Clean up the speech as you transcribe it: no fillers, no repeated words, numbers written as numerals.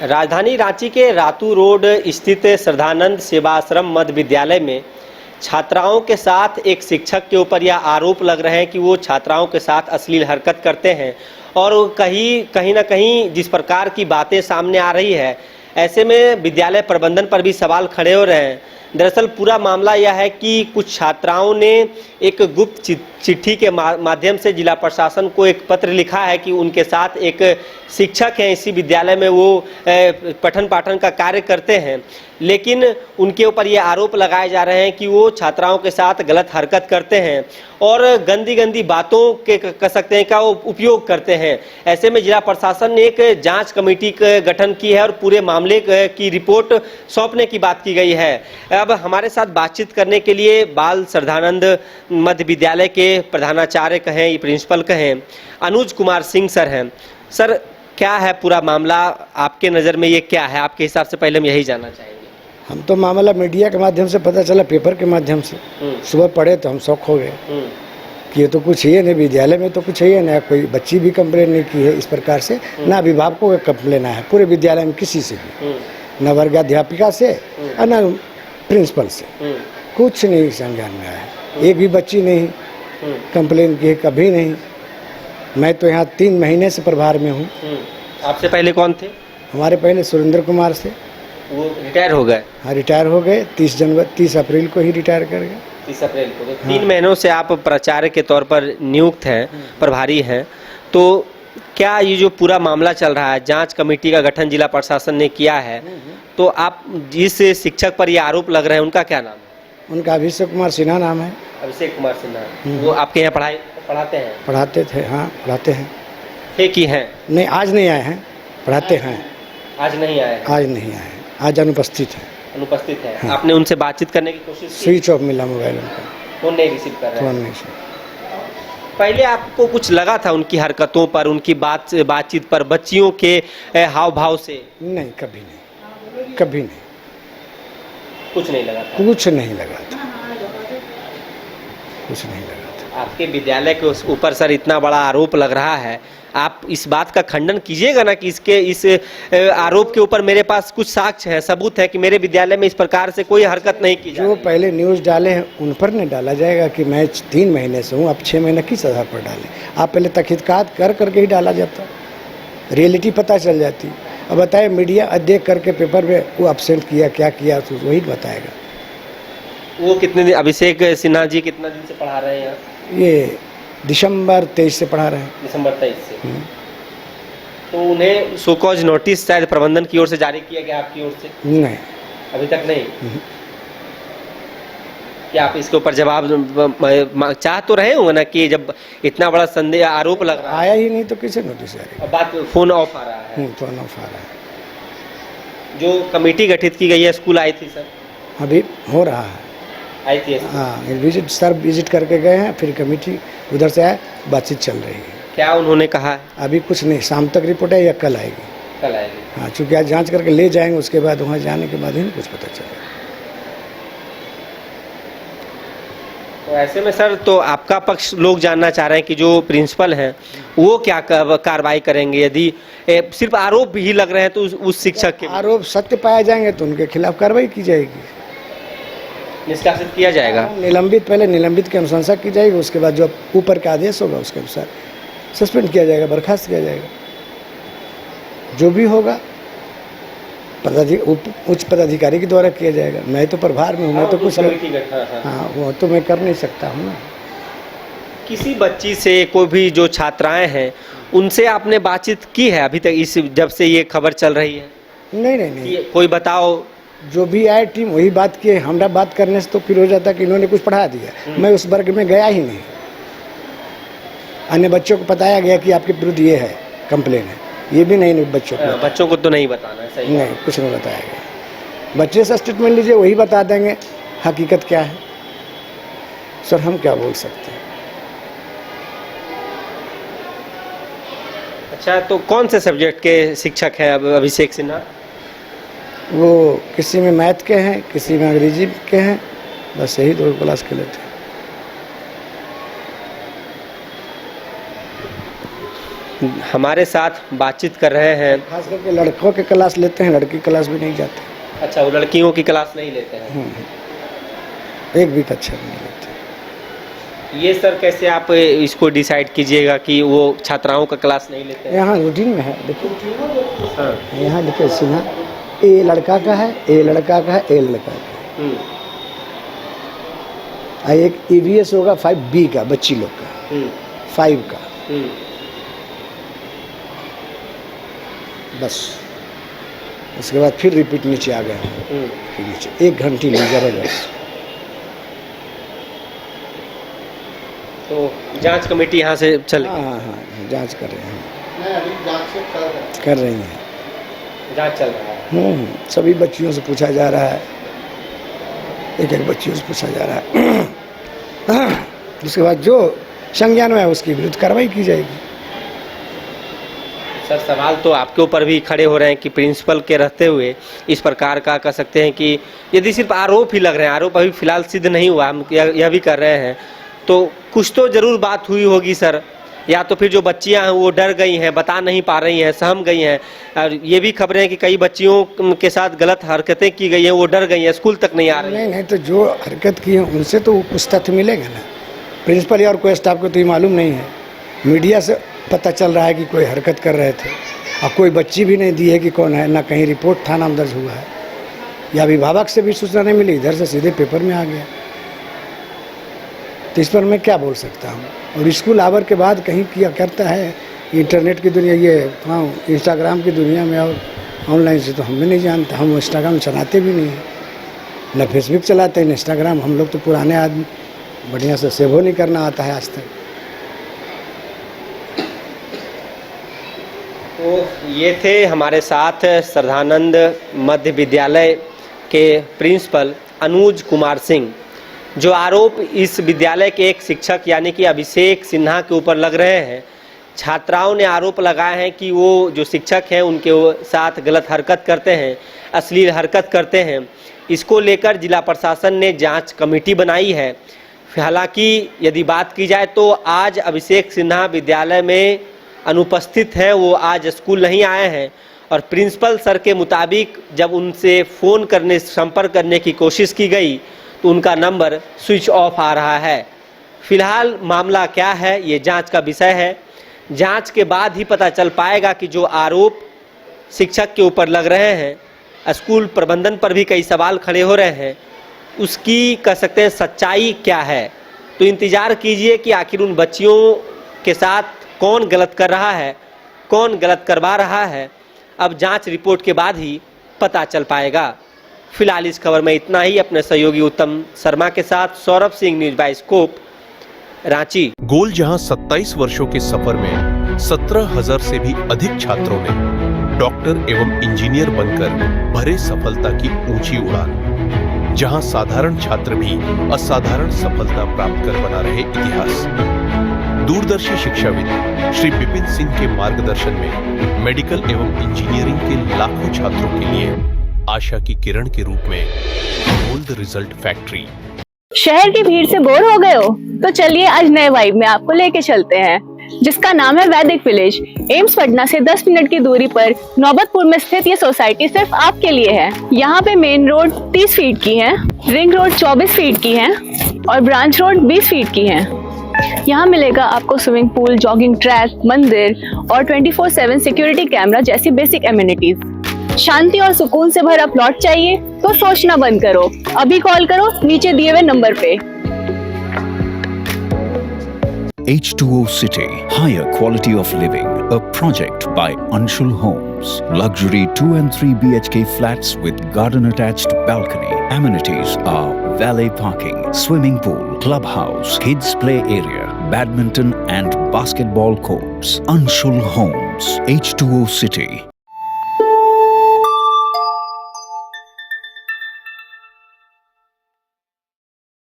राजधानी रांची के रातू रोड स्थित श्रद्धानंद सेवाश्रम मध्य विद्यालय में छात्राओं के साथ एक शिक्षक के ऊपर यह आरोप लग रहे हैं कि वो छात्राओं के साथ अश्लील हरकत करते हैं और कहीं ना कहीं जिस प्रकार की बातें सामने आ रही है, ऐसे में विद्यालय प्रबंधन पर भी सवाल खड़े हो रहे हैं। दरअसल पूरा मामला यह है कि कुछ छात्राओं ने एक गुप्त चिट्ठी के माध्यम से जिला प्रशासन को एक पत्र लिखा है कि उनके साथ एक शिक्षक हैं, इसी विद्यालय में वो पठन पाठन का कार्य करते हैं, लेकिन उनके ऊपर ये आरोप लगाए जा रहे हैं कि वो छात्राओं के साथ गलत हरकत करते हैं और गंदी गंदी बातों के कह सकते हैं का उपयोग करते हैं। ऐसे में जिला प्रशासन ने एक जांच कमेटी का गठन की है और पूरे मामले की रिपोर्ट सौंपने की बात की गई है। अब हमारे साथ बातचीत करने के लिए बाल श्रद्धानंद मध्य विद्यालय के प्रधानाचार्य कहें, प्रिंसिपल कहें, अनुज कुमार सिंह सर हैं। सर, क्या है पूरा मामला, आपके नज़र में ये क्या है? आपके हिसाब से पहले हम यही जानना चाहेंगे। हम तो मामला मीडिया के माध्यम से पता चला, पेपर के माध्यम से सुबह पढ़े तो हम शौक हो गए कि ये तो कुछ ही है नहीं, विद्यालय में तो कुछ ही है ना, कोई बच्ची भी कंप्लेन नहीं की है इस प्रकार से, ना अभिभावकों का कंप्लेन है पूरे विद्यालय में किसी से भी, न वर्गाध्यापिका से और न प्रिंसिपल से, कुछ नहीं संज्ञान में आया। एक भी बच्ची नहीं कंप्लेन की है, कभी नहीं। मैं तो यहाँ 3 महीने से प्रभार में हूँ। आपसे पहले कौन थे? हमारे पहले सुरेंद्र कुमार से, वो रिटायर हो गए। हाँ, रिटायर हो गए। 30 अप्रैल को ही रिटायर कर गए। 30 अप्रैल को। तो 3 महीनों से आप प्राचार्य के तौर पर नियुक्त हैं, प्रभारी हैं, तो क्या ये जो पूरा मामला चल रहा है, जांच कमेटी का गठन जिला प्रशासन ने किया है, तो आप जिस शिक्षक पर ये आरोप लग रहे हैं उनका क्या नाम है? उनका अभिषेक कुमार सिन्हा नाम है। अभिषेक कुमार सिन्हा। वो आपके यहाँ पढ़ाते हैं? पढ़ाते थे, हाँ पढ़ाते हैं। थे कि हैं? नहीं, आज नहीं आए हैं, पढ़ाते हैं। आज नहीं आए हैं? आज नहीं आए हैं, आज अनुपस्थित है। अनुपस्थित है। हाँ। आपने उनसे बातचीत करने की कोशिश की? स्विच ऑफ मिला मोबाइल उनका, फोन नहीं रिसीव कर रहे हैं? फोन नहीं। पहले आपको कुछ लगा था उनकी हरकतों पर, उनकी बातचीत पर, बच्चियों के हाव भाव से? नहीं, कभी नहीं, कभी नहीं, कुछ नहीं लगा था? कुछ नहीं लगा था, कुछ नहीं लगा था। आपके विद्यालय के ऊपर सर इतना बड़ा आरोप लग रहा है, आप इस बात का खंडन कीजिएगा ना कि इस आरोप के ऊपर मेरे पास कुछ साक्ष्य है, सबूत है कि मेरे विद्यालय में इस प्रकार से कोई हरकत नहीं की जा रही। जो पहले न्यूज़ डाले हैं उन पर नहीं डाला जाएगा कि मैं 3 महीने से हूँ, अब 6 महीने किस आधार पर डालें? आप पहले तहकीकात करके ही डाला जाता, रियलिटी पता चल जाती। अब बताए मीडिया देख करके पेपर में वो एब्सेंट किया, क्या किया, तो वही बताएगा। वो कितने दिन, अभिषेक सिन्हा जी कितना दिन से पढ़ा रहे हैं यहाँ? ये दिसंबर 23 से पढ़ा रहे हैं। दिसंबर 23 से। तो उन्हें शोकॉज नोटिस शायद प्रबंधन की ओर से जारी किया गया, आपकी ओर से? नहीं, अभी तक नहीं। क्या आप इसके ऊपर जवाब चाह तो रहे होंगे ना कि जब इतना बड़ा संदेह आरोप लग रहा है? आया ही नहीं तो किसे नोटिस जारी? बात फोन ऑफ आ रहा है। फोन ऑफ आ रहा है। जो कमेटी गठित की गई है, स्कूल आई थी सर? अभी हो रहा है, आई थी? हाँ, विजिट सर विजिट करके गए हैं, फिर कमेटी उधर से आए, बातचीत चल रही है। क्या उन्होंने कहा है? अभी कुछ नहीं, शाम तक रिपोर्ट है या कल आएगी? कल आएगी। हाँ, चूँकि आज जांच करके ले जाएंगे, उसके बाद वहाँ जाने के बाद ही कुछ पता चलेगा। तो ऐसे में सर, तो आपका पक्ष लोग जानना चाह रहे हैं कि जो प्रिंसिपल हैं वो क्या कार्रवाई करेंगे? यदि सिर्फ आरोप ही लग रहे हैं तो उस शिक्षक के आरोप सत्य पाए जाएंगे तो उनके खिलाफ कार्रवाई की जाएगी, निष्कासित किया जाएगा। पहले निलंबित की अनुशंसा की जाएगी, उसके बाद जो ऊपर का आदेश होगा उसके अनुसार सस्पेंड किया जाएगा, बर्खास्त किया जाएगा। जो भी होगा उच्च पदाधिकारी के द्वारा किया जाएगा। मैं तो प्रभार में हूँ, मैं तो कुछ हाँ, वो तो मैं कर नहीं सकता हूँ ना। किसी बच्ची से, कोई भी जो छात्राएं हैं उनसे आपने बातचीत की है अभी तक, इस जब से ये खबर चल रही है? नहीं। कोई बताओ? जो भी आए टीम वही बात किए, हमरा बात करने से तो फिर हो जाता कि इन्होंने कुछ पढ़ा दिया। मैं उस वर्ग में गया ही नहीं। अन्य बच्चों को बताया गया कि आपके विरुद्ध ये है, कंप्लेन है, ये भी नहीं बच्चों को तो नहीं बताना है। सही नहीं, कुछ नहीं बताया गया। बच्चे से स्टेटमेंट लीजिए, वही बता देंगे हकीकत क्या है। सर, हम क्या बोल सकते हैं? अच्छा, तो कौन से सब्जेक्ट के शिक्षक हैं अभिषेक सिन्हा? वो किसी में मैथ के हैं, किसी में अंग्रेजी के हैं, बस यही 2 क्लास के लेते हैं। हमारे साथ बातचीत कर रहे हैं। खास करके लड़कों के क्लास लेते हैं, लड़की क्लास भी नहीं जाते। अच्छा, वो लड़कियों की क्लास नहीं लेते हैं। एक भी कक्षा नहीं लेते। ये सर कैसे आप इसको डिसाइड कीजिएगा कि वो छात्राओं का क्लास नहीं लेते हैं? यहाँ रूटीन में है, देखिए हाँ। यहाँ देखिए सीना, ए लड़का का है, ए लड़का का है, ए लड़का का है। एक EVS होगा 5B का, बच्ची लोग का 5 का, बस। उसके बाद फिर रिपीट नीचे आ गए हैं, फिर नीचे 1 घंटी लीजर है बस। तो जांच कमेटी यहाँ से चल हाँ, जांच कर रहे हैं। नहीं, अभी जांच कर रही हैं, जांच चल रहा है। सभी बच्चियों से पूछा जा रहा है, एक बच्चियों से पूछा जा रहा है। उसके बाद जो संज्ञान में है उसकी विरुद्ध कार्रवाई की जाएगी। सर, सवाल तो आपके ऊपर भी खड़े हो रहे हैं कि प्रिंसिपल के रहते हुए इस प्रकार का कह सकते हैं कि यदि सिर्फ आरोप ही लग रहे हैं, आरोप अभी फिलहाल सिद्ध नहीं हुआ, हम यह भी कर रहे हैं, तो कुछ तो जरूर बात हुई होगी सर। या तो फिर जो बच्चियां हैं वो डर गई हैं, बता नहीं पा रही हैं, सहम गई हैं। और ये भी खबरें हैं कि कई बच्चियों के साथ गलत हरकतें की गई हैं, वो डर गई हैं, स्कूल तक नहीं आ रही हैं। नहीं, तो जो हरकत की है उनसे तो कुछ तथ्य मिलेगा ना। प्रिंसिपल या और कोई स्टाफ को तो ये मालूम नहीं है। मीडिया से पता चल रहा है कि कोई हरकत कर रहे थे, और कोई बच्ची भी नहीं दी है कि कौन है, ना कहीं रिपोर्ट थाना में दर्ज हुआ है, या अभिभावक से भी सूचना नहीं मिली, इधर से सीधे पेपर में आ गया। तो इस पर मैं क्या बोल सकता हूँ। और स्कूल आवर के बाद कहीं किया करता है, इंटरनेट की दुनिया, ये हाँ इंस्टाग्राम की दुनिया में और ऑनलाइन से तो हम भी नहीं जानते। हम इंस्टाग्राम चलाते भी नहीं हैं, ना फेसबुक चलाते हैं, ना इंस्टाग्राम। हम लोग तो पुराने आदमी, बढ़िया से सेव नहीं करना आता है आज तक। तो ये थे हमारे साथ श्रद्धानंद मध्य विद्यालय के प्रिंसिपल अनुज कुमार सिंह, जो आरोप इस विद्यालय के एक शिक्षक यानी कि अभिषेक सिन्हा के ऊपर लग रहे हैं। छात्राओं ने आरोप लगाए हैं कि वो जो शिक्षक हैं उनके साथ गलत हरकत करते हैं, अश्लील हरकत करते हैं। इसको लेकर जिला प्रशासन ने जांच कमेटी बनाई है। हालांकि यदि बात की जाए तो आज अभिषेक सिन्हा विद्यालय में अनुपस्थित हैं, वो आज स्कूल नहीं आए हैं। और प्रिंसिपल सर के मुताबिक जब उनसे फ़ोन करने, संपर्क करने की कोशिश की गई तो उनका नंबर स्विच ऑफ आ रहा है। फिलहाल मामला क्या है ये जांच का विषय है। जांच के बाद ही पता चल पाएगा कि जो आरोप शिक्षक के ऊपर लग रहे हैं, स्कूल प्रबंधन पर भी कई सवाल खड़े हो रहे हैं, उसकी कह सकते हैं सच्चाई क्या है। तो इंतज़ार कीजिए कि आखिर उन बच्चियों के साथ कौन गलत कर रहा है, कौन गलत करवा रहा है। अब जांच रिपोर्ट के बाद ही पता चल पाएगा। फिलहाल इस खबर में इतना ही। अपने सहयोगी उत्तम शर्मा के साथ Saurabh Singh, news by scope, Ranchi. गोल जहां 27 वर्षों के सफर में 17,000 से भी अधिक छात्रों ने डॉक्टर एवं इंजीनियर बनकर भरे सफलता की ऊंची उड़ान। जहां साधारण छात्र भी असाधारण सफलता प्राप्त कर बना रहे इतिहास। दूरदर्शी शिक्षाविद श्री विपिन सिंह के मार्गदर्शन में मेडिकल एवं इंजीनियरिंग के लाखों छात्रों के लिए आशा की किरण के रूप में गोल्ड रिजल्ट फैक्ट्री। शहर की भीड़ से बोर हो गए हो? तो चलिए आज नए वाइब में आपको लेके चलते हैं, जिसका नाम है वैदिक विलेज। एम्स पटना से 10 मिनट की दूरी पर नौबतपुर में स्थित ये सोसाइटी सिर्फ आपके लिए है। यहाँ पे मेन रोड 30 फीट की है, रिंग रोड 24 फीट की है और ब्रांच रोड 20 फीट की है। यहाँ मिलेगा आपको स्विमिंग पूल, जॉगिंग ट्रैक, मंदिर और 24/7 सिक्योरिटी कैमरा जैसी बेसिक एमिनिटीज। शांति और सुकून से भरा प्लॉट चाहिए तो सोचना बंद करो, अभी कॉल करो नीचे दिए हुए नंबर पे। H2O City, higher quality of living, a project by Anshul Homes. Luxury 2 and 3 BHK flats with garden attached balcony. Amenities are valet parking, swimming pool, clubhouse, kids play area, badminton and basketball courts. Anshul Homes, H2O City.